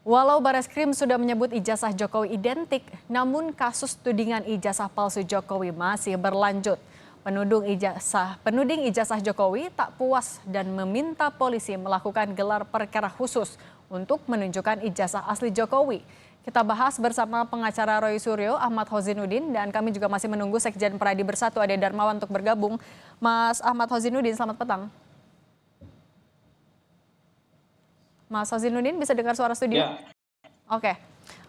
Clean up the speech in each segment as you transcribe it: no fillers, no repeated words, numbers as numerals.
Walau Bareskrim sudah menyebut ijazah Jokowi identik, namun kasus tudingan ijazah palsu Jokowi masih berlanjut. Penuding ijazah Jokowi tak puas dan meminta polisi melakukan gelar perkara khusus untuk menunjukkan ijazah asli Jokowi. Kita bahas bersama pengacara Roy Suryo, Ahmad Hozinuddin, dan kami juga masih menunggu Sekjen Pradi Bersatu Ade Darmawan untuk bergabung. Mas Ahmad Hozinuddin, selamat petang. Mas Hozinuddin, bisa dengar suara studio? Ya, Oke.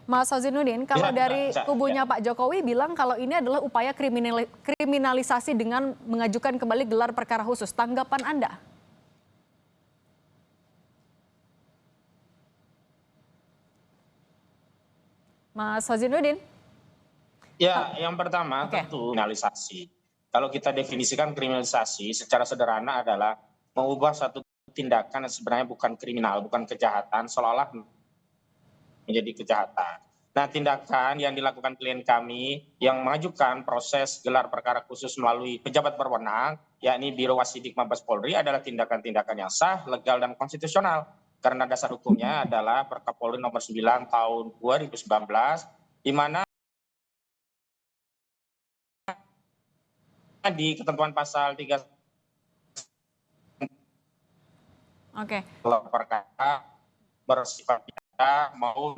Mas Hozinuddin, kalau bisa, dari bisa, kubunya ya. Pak Jokowi bilang kalau ini adalah upaya kriminalisasi dengan mengajukan kembali gelar perkara khusus. Tanggapan Anda? Mas Hozinuddin? Ya, yang pertama Oke. tentu kriminalisasi. Kalau kita definisikan kriminalisasi secara sederhana adalah mengubah satu tindakan yang sebenarnya bukan kriminal, bukan kejahatan, seolah-olah menjadi kejahatan. Nah, tindakan yang dilakukan klien kami yang mengajukan proses gelar perkara khusus melalui pejabat berwenang, yakni Biro Wasidik Mabes Polri, adalah tindakan-tindakan yang sah, legal, dan konstitusional. Karena dasar hukumnya adalah Perkapolri nomor 9 tahun 2019, di mana di ketentuan pasal 3 Oke. perkara bersifat pidana maupun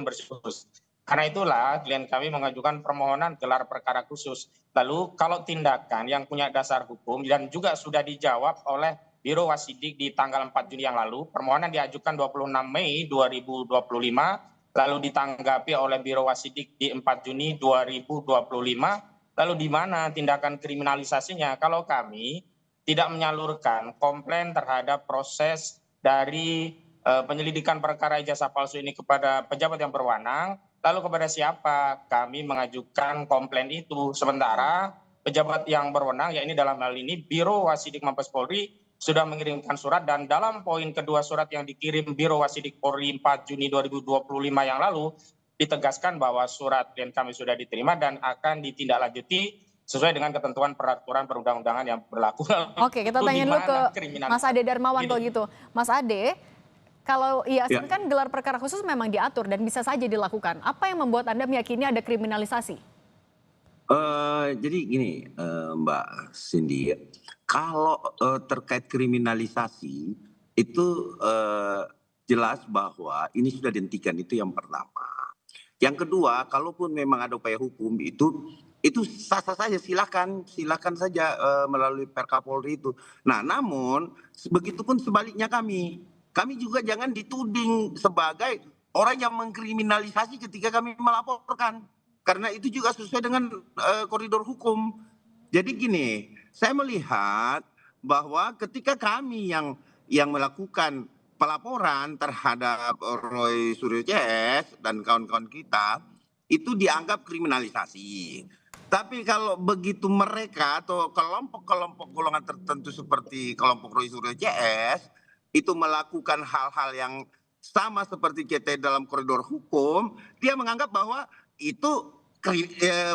bersifat khusus. Karena itulah klien kami mengajukan permohonan gelar perkara khusus. Lalu kalau tindakan yang punya dasar hukum dan juga sudah dijawab oleh Biro Wasidik di tanggal 4 Juni yang lalu, permohonan diajukan 26 Mei 2025, lalu ditanggapi oleh Biro Wasidik di 4 Juni 2025, lalu di mana tindakan kriminalisasinya? Kalau kami tidak menyalurkan komplain terhadap proses dari penyelidikan perkara ijazah palsu ini kepada pejabat yang berwenang, lalu kepada siapa kami mengajukan komplain itu. Sementara pejabat yang berwenang, ya ini dalam hal ini Biro Wasidik Mabes Polri, sudah mengirimkan surat, dan dalam poin kedua surat yang dikirim Biro Wasidik Polri 4 Juni 2025 yang lalu, ditegaskan bahwa surat klien kami sudah diterima dan akan ditindaklanjuti sesuai dengan ketentuan peraturan perundang-undangan yang berlaku. Oke, kita tanya dulu ke Mas Ade Darmawan kalau Gini, gitu. Mas Ade, kalau Ya, IASN kan gelar perkara khusus memang diatur dan bisa saja dilakukan. Apa yang membuat Anda meyakini ada kriminalisasi? jadi gini, Mbak Cindy, kalau terkait kriminalisasi itu jelas bahwa ini sudah dihentikan, itu yang pertama. Yang kedua, kalaupun memang ada upaya hukum itu sah-sah saja, silakan saja melalui Perkapolri itu. Nah, namun begitupun sebaliknya kami juga jangan dituding sebagai orang yang mengkriminalisasi ketika kami melaporkan. Karena itu juga sesuai dengan koridor hukum. Jadi gini, saya melihat bahwa ketika kami yang melakukan pelaporan terhadap Roy Suryo CS dan kawan-kawan kita, itu dianggap kriminalisasi. Tapi kalau begitu mereka atau kelompok-kelompok golongan tertentu seperti kelompok Roy Suryo CS itu melakukan hal-hal yang sama seperti kita dalam koridor hukum, dia menganggap bahwa itu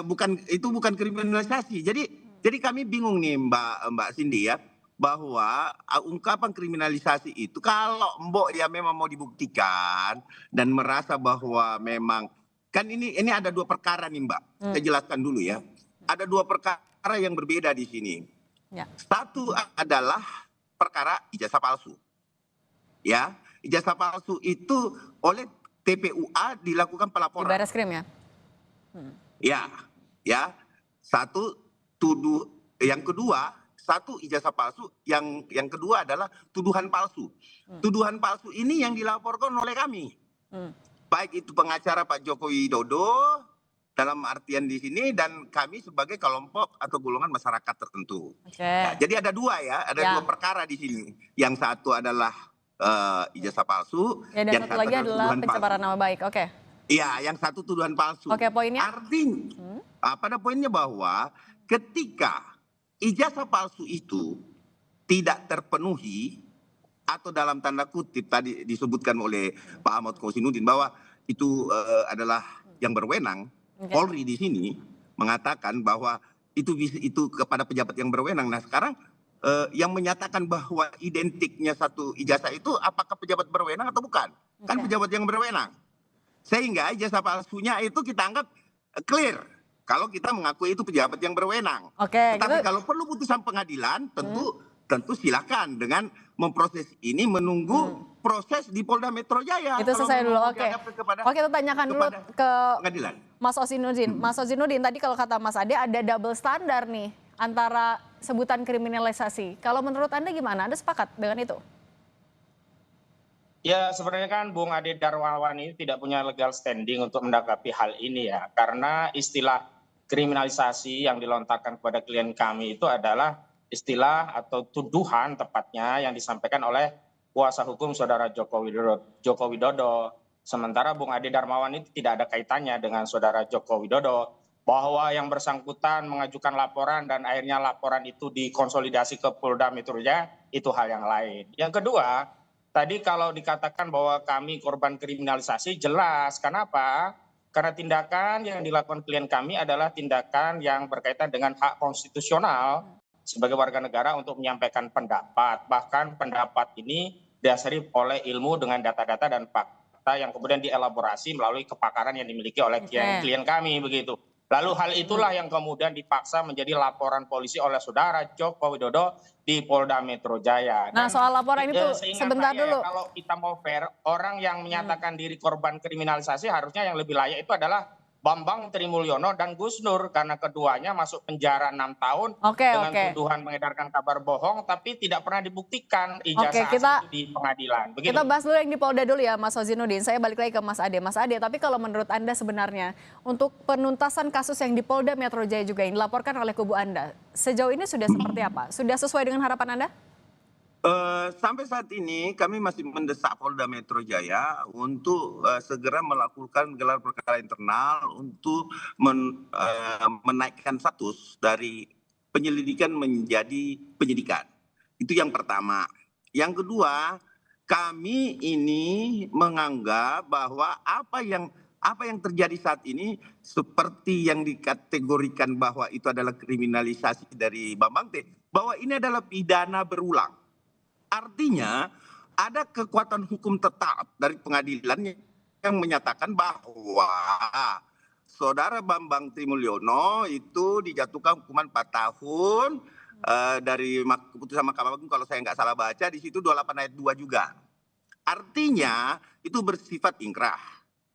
bukan kriminalisasi. Jadi kami bingung nih Mbak Cindy ya, bahwa ungkapan kriminalisasi itu kalau Mbok ya memang mau dibuktikan dan merasa bahwa memang kan ini ada dua perkara nih Mbak. Saya jelaskan dulu ya. Ada dua perkara yang berbeda di sini. Ya. Satu adalah perkara ijazah palsu. Ya, ijazah palsu itu oleh TPUA dilakukan Di pelaporan. Bareskrim ya? Ya. Yang kedua, satu ijazah palsu, yang kedua adalah tuduhan palsu. Tuduhan palsu ini yang dilaporkan oleh kami. Baik itu pengacara Pak Joko Widodo dalam artian di sini dan kami sebagai kelompok atau golongan masyarakat tertentu. Oke. Nah, jadi ada dua ya, ada Ya. dua perkara di sini. Yang satu adalah ijazah palsu, Ya, dan yang satu lagi adalah tuduhan pencemaran palsu. nama baik. Oke. Iya, yang satu tuduhan palsu. Oke, poinnya? Artinya, pada poinnya bahwa ketika ijazah palsu itu tidak terpenuhi atau dalam tanda kutip tadi disebutkan oleh Pak Ahmad Hozinuddin bahwa itu adalah yang berwenang, Oke. Polri di sini mengatakan bahwa itu kepada pejabat yang berwenang. Nah, sekarang yang menyatakan bahwa identiknya satu ijazah itu apakah pejabat berwenang atau bukan? Kan Oke. pejabat yang berwenang. Sehingga ijazah palsunya itu kita anggap clear. Kalau kita mengakui itu pejabat yang berwenang. Oke, gitu. Tetapi kalau perlu putusan pengadilan, tentu silakan dengan memproses ini menunggu proses di Polda Metro Jaya. Itu Kalau selesai dulu. memang mau Oke. dihadapkan kepada Oke, kita tanyakan dulu ke pengadilan. Mas Ozinudin. Mas Ozinudin, tadi kalau kata Mas Ade ada double standar nih antara sebutan kriminalisasi. Kalau menurut Anda gimana? Anda sepakat dengan itu? Ya, sebenarnya kan Bung Ade Darmawan ini tidak punya legal standing untuk menanggapi hal ini ya. Karena istilah kriminalisasi yang dilontarkan kepada klien kami itu adalah istilah atau tuduhan tepatnya yang disampaikan oleh kuasa hukum saudara Joko Widodo. Sementara Bung Ade Darmawan itu tidak ada kaitannya dengan saudara Joko Widodo. Bahwa yang bersangkutan mengajukan laporan dan akhirnya laporan itu dikonsolidasi ke Polda Metro Jaya, itu hal yang lain. Yang kedua, tadi kalau dikatakan bahwa kami korban kriminalisasi, jelas. Kenapa? Karena tindakan yang dilakukan klien kami adalah tindakan yang berkaitan dengan hak konstitusional sebagai warga negara untuk menyampaikan pendapat. Bahkan pendapat ini didasari oleh ilmu dengan data-data dan fakta yang kemudian dielaborasi melalui kepakaran yang dimiliki oleh klien kami begitu. Lalu hal itulah yang kemudian dipaksa menjadi laporan polisi oleh saudara Joko Widodo di Polda Metro Jaya. Nah, soal laporan itu sebentar dulu. Kalau kita mau fair, orang yang menyatakan diri korban kriminalisasi harusnya yang lebih layak itu adalah Bambang Trimulyono dan Gus Nur, karena keduanya masuk penjara 6 tahun dengan tuduhan mengedarkan kabar bohong tapi tidak pernah dibuktikan ijazah asli itu di pengadilan. Begitu. Kita bahas dulu yang di Polda dulu ya Mas Ozinudin. Saya balik lagi ke Mas Ade. Mas Ade, tapi kalau menurut Anda sebenarnya untuk penuntasan kasus yang di Polda Metro Jaya juga yang dilaporkan oleh kubu Anda, sejauh ini sudah seperti apa? Sudah sesuai dengan harapan Anda? Sampai saat ini kami masih mendesak Polda Metro Jaya untuk segera melakukan gelar perkara internal untuk menaikkan status dari penyelidikan menjadi penyidikan. Itu yang pertama. Yang kedua, kami ini menganggap bahwa apa yang terjadi saat ini seperti yang dikategorikan bahwa itu adalah kriminalisasi dari Bambang T, bahwa ini adalah pidana berulang. Artinya ada kekuatan hukum tetap dari pengadilan yang menyatakan bahwa saudara Bambang Trimulyono itu dijatuhkan hukuman 4 tahun dari keputusan Mahkamah Agung, kalau saya nggak salah baca di situ 28 ayat 2 juga. Artinya itu bersifat ingkrah.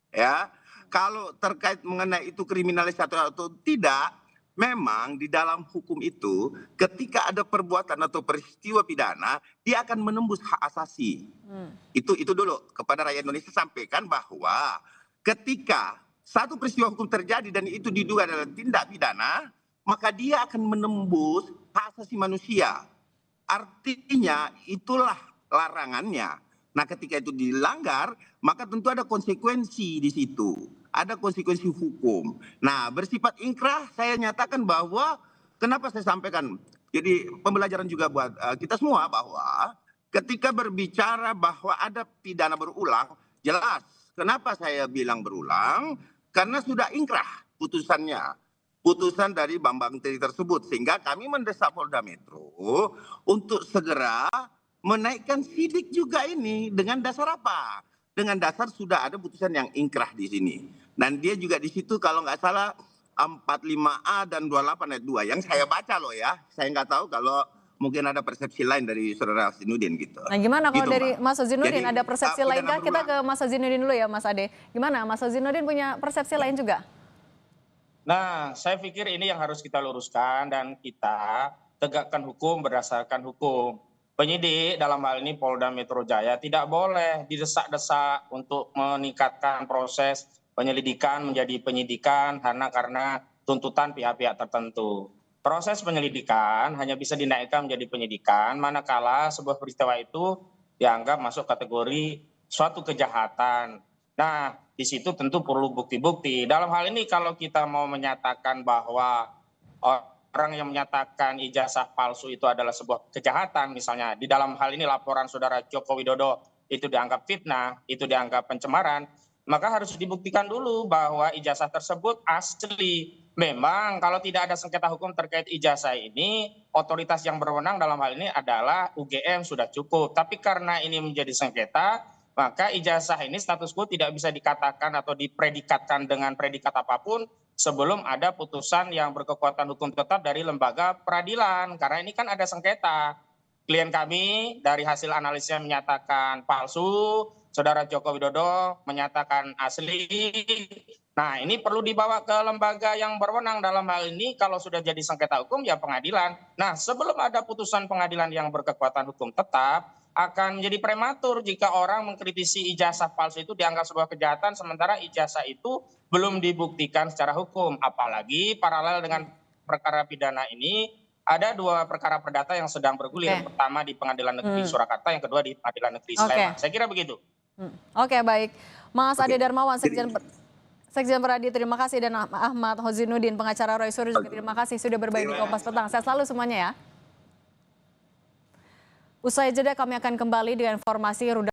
Ya, kalau terkait mengenai itu kriminalisasi atau tidak, memang di dalam hukum itu ketika ada perbuatan atau peristiwa pidana dia akan menembus hak asasi. Itu dulu kepada rakyat Indonesia sampaikan bahwa ketika satu peristiwa hukum terjadi dan itu diduga adalah tindak pidana, maka dia akan menembus hak asasi manusia. Artinya itulah larangannya. Nah, ketika itu dilanggar, maka tentu ada konsekuensi di situ. Ada konsekuensi hukum. Nah, bersifat ingkrah saya nyatakan bahwa kenapa saya sampaikan. Jadi pembelajaran juga buat kita semua bahwa ketika berbicara bahwa ada pidana berulang, jelas. Kenapa saya bilang berulang? Karena sudah ingkrah putusannya. Putusan dari Bambang T tersebut. Sehingga kami mendesak Polda Metro untuk segera menaikkan sidik juga ini dengan dasar apa? Dengan dasar sudah ada putusan yang ingkrah di sini. Dan dia juga di situ kalau nggak salah 45A dan 28 ayat 2 yang saya baca loh ya. Saya nggak tahu kalau mungkin ada persepsi lain dari saudara Ozinudin gitu. Nah, gimana kalau gitu, dari Mas Ozinudin ada persepsi lain kah? Kita ke Mas Ozinudin dulu ya Mas Ade. Gimana Mas Ozinudin punya persepsi lain juga? Nah, saya pikir ini yang harus kita luruskan dan kita tegakkan hukum berdasarkan hukum. Penyidik dalam hal ini Polda Metro Jaya tidak boleh didesak-desak untuk meningkatkan proses penyelidikan menjadi penyidikan karena tuntutan pihak-pihak tertentu. Proses penyelidikan hanya bisa dinaikkan menjadi penyidikan manakala sebuah peristiwa itu dianggap masuk kategori suatu kejahatan. Nah, di situ tentu perlu bukti-bukti. Dalam hal ini kalau kita mau menyatakan bahwa orang yang menyatakan ijazah palsu itu adalah sebuah kejahatan, misalnya di dalam hal ini laporan saudara Joko Widodo itu dianggap fitnah, itu dianggap pencemaran, maka harus dibuktikan dulu bahwa ijazah tersebut asli. Memang kalau tidak ada sengketa hukum terkait ijazah ini, otoritas yang berwenang dalam hal ini adalah UGM sudah cukup. Tapi karena ini menjadi sengketa, maka ijazah ini status quo tidak bisa dikatakan atau dipredikatkan dengan predikat apapun sebelum ada putusan yang berkekuatan hukum tetap dari lembaga peradilan. Karena ini kan ada sengketa. Klien kami dari hasil analisnya menyatakan palsu, Saudara Joko Widodo menyatakan asli. Nah, ini perlu dibawa ke lembaga yang berwenang dalam hal ini. Kalau sudah jadi sengketa hukum, ya pengadilan. Nah, sebelum ada putusan pengadilan yang berkekuatan hukum tetap, akan menjadi prematur jika orang mengkritisi ijazah palsu itu dianggap sebuah kejahatan, sementara ijazah itu belum dibuktikan secara hukum. Apalagi paralel dengan perkara pidana ini, ada 2 perkara perdata yang sedang bergulir. Oke. Pertama di Pengadilan Negeri Surakarta, yang kedua di Pengadilan Negeri Oke. Sleman. Saya kira begitu. Oke, baik. Mas Oke. Ade Darmawan, Jadi- Sekjen Peradi, terima kasih. Dan Ahmad Hozinuddin, pengacara Roy Suryo juga terima kasih sudah berbagi di Kompas Petang. Sehat selalu semuanya ya. Usai jeda kami akan kembali dengan informasi rudal